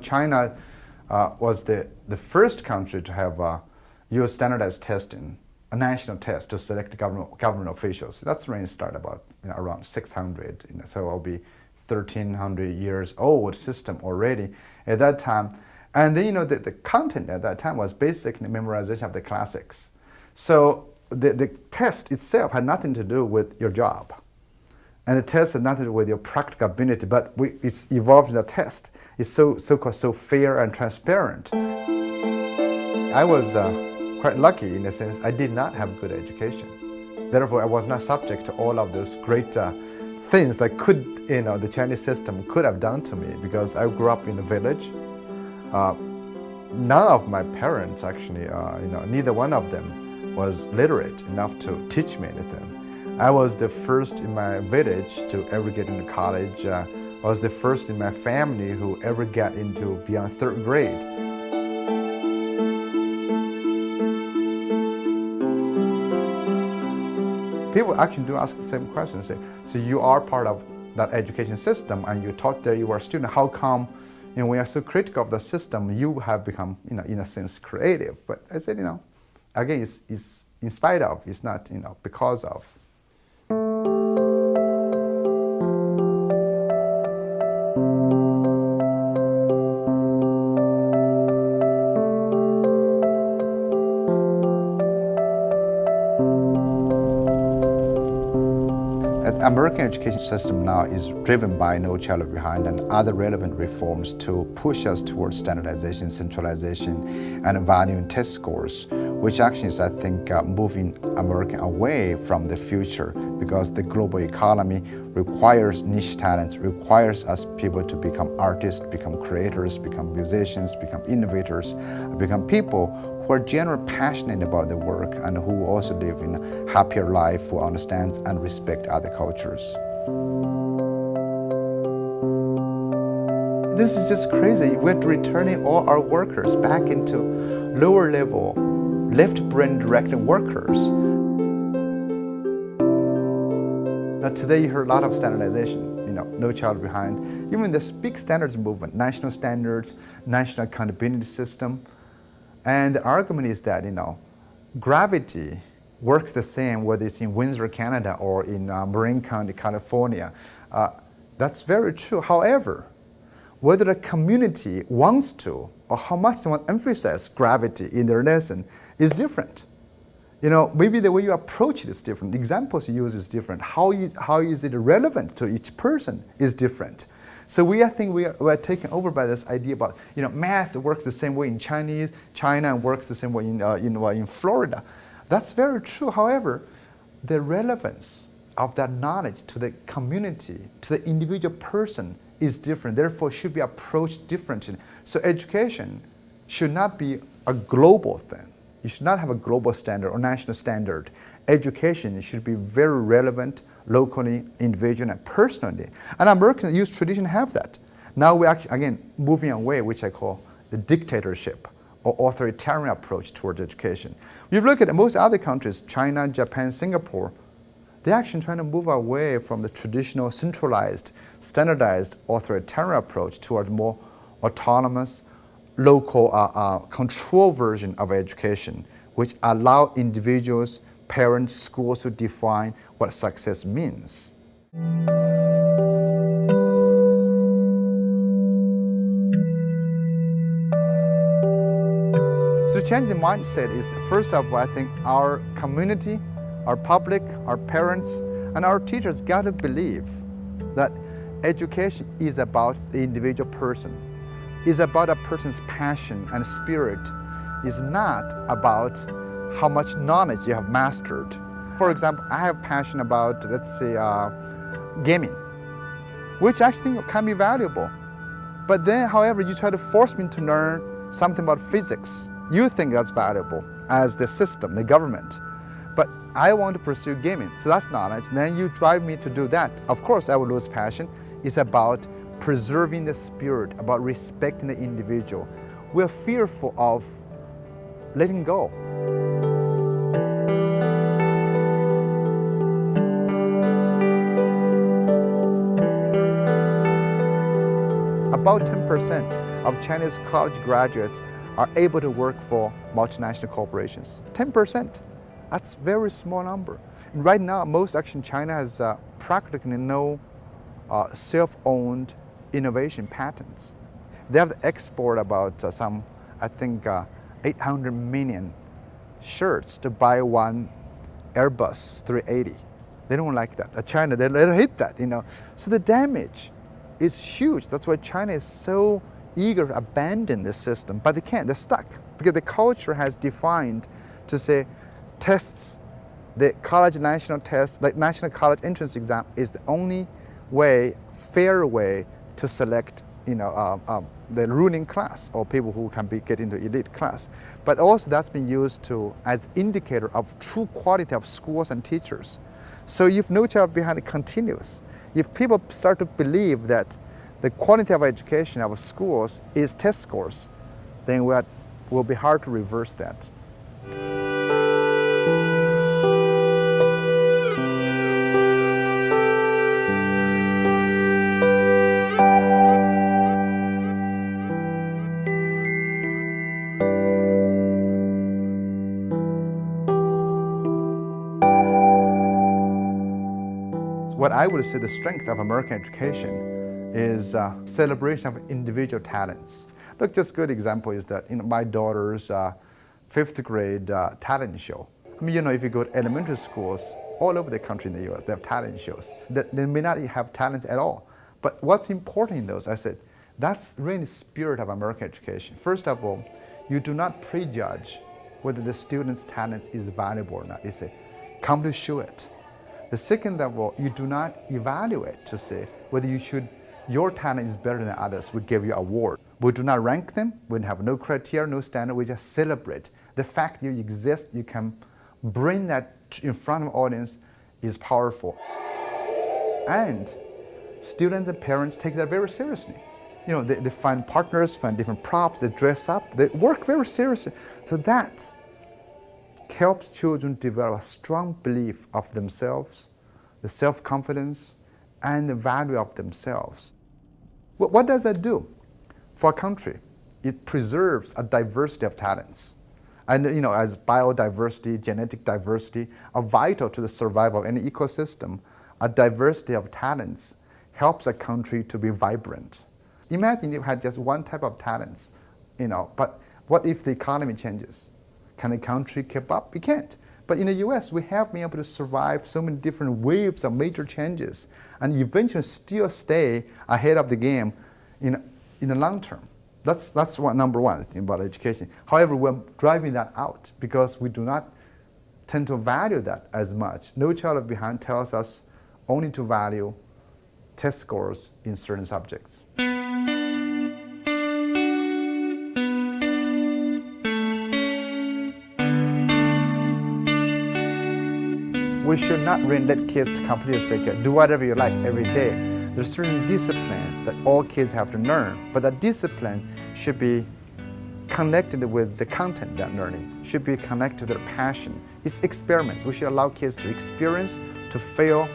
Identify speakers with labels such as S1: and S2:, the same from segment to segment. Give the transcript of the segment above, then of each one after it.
S1: China was the first country to have U.S. standardized testing, a national test to select government officials. That's when it started about around 600. So it'll be 1,300 years old system already at that time. And then the content at that time was basically memorization of the classics. So the test itself had nothing to do with your job. And the test had nothing to do with your practical ability, but it's evolved in the test. It's so-called so fair and transparent. I was quite lucky in a sense. I did not have good education. Therefore, I was not subject to all of those great things that the Chinese system could have done to me, because I grew up in the village. None of my parents actually, neither one of them was literate enough to teach me anything. I was the first in my village to ever get into college. I was the first in my family who ever got into beyond 3rd grade. People actually do ask the same question, say, so you are part of that education system and you taught there, you were a student, how come when you are so critical of the system, you have become, in a sense, creative? But I said, again, it's in spite of, it's not, because of. The American education system now is driven by No Child Left Behind and other relevant reforms to push us towards standardization, centralization, and valuing test scores, which actually is, I think, moving America away from the future, because the global economy requires niche talents, requires us people to become artists, become creators, become musicians, become innovators, become people who are genuinely passionate about their work and who also live in a happier life, who understands and respect other cultures. This is just crazy. We're returning all our workers back into lower level, left brain directed workers. Now today you hear a lot of standardization, No Child Behind. Even this big standards movement, national standards, national accountability system. And the argument is that, gravity works the same whether it's in Windsor, Canada, or in Marin County, California. That's very true. However, whether a community wants to or how much they want to emphasize gravity in their lesson is different. Maybe the way you approach it is different. The examples you use is different. How is it relevant to each person is different. So I think we are taken over by this idea about, math works the same way in China works the same way in Florida. That's very true. However, the relevance of that knowledge to the community, to the individual person is different. Therefore, should be approached differently. So education should not be a global thing. You should not have a global standard or national standard. Education should be very relevant locally, individually, and personally. And American youth tradition have that. Now we're actually, again, moving away, which I call the dictatorship or authoritarian approach towards education. If you look at most other countries, China, Japan, Singapore, they're actually trying to move away from the traditional centralized, standardized authoritarian approach toward more autonomous, local control version of education, which allow individuals, parents, schools to define what success means. So change the mindset is, first of all, I think our community, our public, our parents, and our teachers got to believe that education is about the individual person, is about a person's passion and spirit, is not about how much knowledge you have mastered. For example, I have passion about, let's say, gaming, which I think can be valuable. But then, however, you try to force me to learn something about physics. You think that's valuable as the system, the government. But I want to pursue gaming, so that's knowledge. Then you drive me to do that. Of course, I will lose passion. It's about preserving the spirit, about respecting the individual. We're fearful of letting go. About 10% of Chinese college graduates are able to work for multinational corporations. 10%. That's a very small number. And right now, China has practically no self-owned innovation patents. They have to export about 800 million shirts to buy one Airbus 380. They don't like that. China, they hate that, So the damage is huge. That's why China is so eager to abandon this system, but they can't. They're stuck because the culture has defined to say tests, the college national test, like national college entrance exam, is the only way, fair way to select, the ruling class or people who can get into elite class. But also that's been used as indicator of true quality of schools and teachers. So if No Child Behind continues, if people start to believe that the quality of education of schools is test scores, then it will be hard to reverse that. What I would say the strength of American education is celebration of individual talents. Look, just a good example is that my daughter's 5th grade talent show. If you go to elementary schools all over the country in the US, they have talent shows. They may not have talent at all. But what's important in those, I said, that's really the spirit of American education. First of all, you do not prejudge whether the student's talent is valuable or not. You say, come to show it. The second of all, you do not evaluate to say whether your talent is better than others. We give you an award. We do not rank them. We have no criteria, no standard. We just celebrate. The fact you exist, you can bring that in front of an audience is powerful. And students and parents take that very seriously. They find partners, find different props, they dress up, they work very seriously. So that helps children develop a strong belief of themselves, the self-confidence, and the value of themselves. What does that do for a country? It preserves a diversity of talents. And as biodiversity, genetic diversity are vital to the survival of any ecosystem, a diversity of talents helps a country to be vibrant. Imagine if you had just one type of talents, but what if the economy changes? Can the country keep up? It can't. But in the US, we have been able to survive so many different waves of major changes and eventually still stay ahead of the game in the long term. That's number one thing about education. However, we're driving that out because we do not tend to value that as much. No Child Left Behind tells us only to value test scores in certain subjects. We should not really let kids to completely say, do whatever you like every day. There's certain discipline that all kids have to learn, but that discipline should be connected with the content they're learning, should be connected to their passion. It's experiments. We should allow kids to experience, to fail,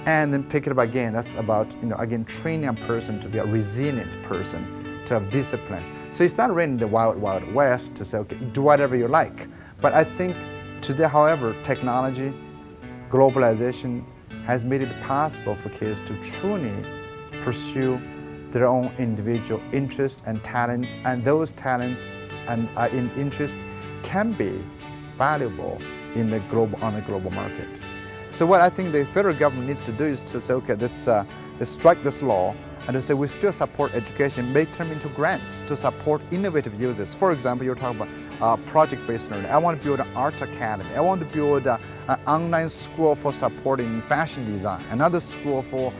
S1: and then pick it up again. That's about, again, training a person to be a resilient person, to have discipline. So it's not really the wild, wild west to say, okay, do whatever you like. But I think today, however, technology, globalization has made it possible for kids to truly pursue their own individual interests and talents, and those talents and interests can be valuable on the global market. So what I think the federal government needs to do is to say, okay, let's strike this law and to say we still support education, make them into grants to support innovative uses. For example, you're talking about project-based learning. I want to build an arts academy. I want to build an online school for supporting fashion design, another school for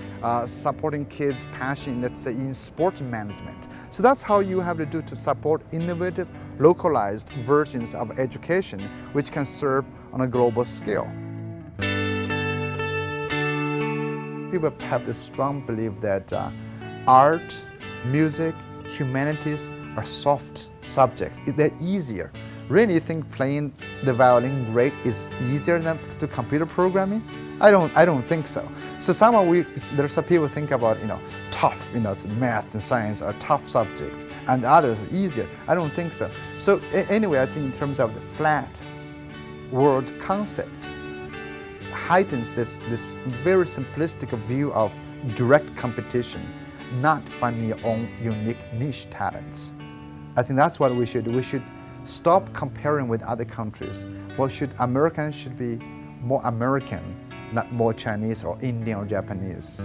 S1: supporting kids' passion, let's say, in sports management. So that's how you have to do to support innovative, localized versions of education, which can serve on a global scale. People have this strong belief that art, music, humanities are soft subjects. They're easier. Really, you think playing the violin great is easier than to computer programming? I don't think so. So somehow there's some people think about, tough, math and science are tough subjects, and others are easier. I don't think so. So anyway, I think in terms of the flat world concept, heightens this very simplistic view of direct competition, not finding your own unique niche talents. I think that's what we should do. We should stop comparing with other countries. Americans should be more American, not more Chinese or Indian or Japanese.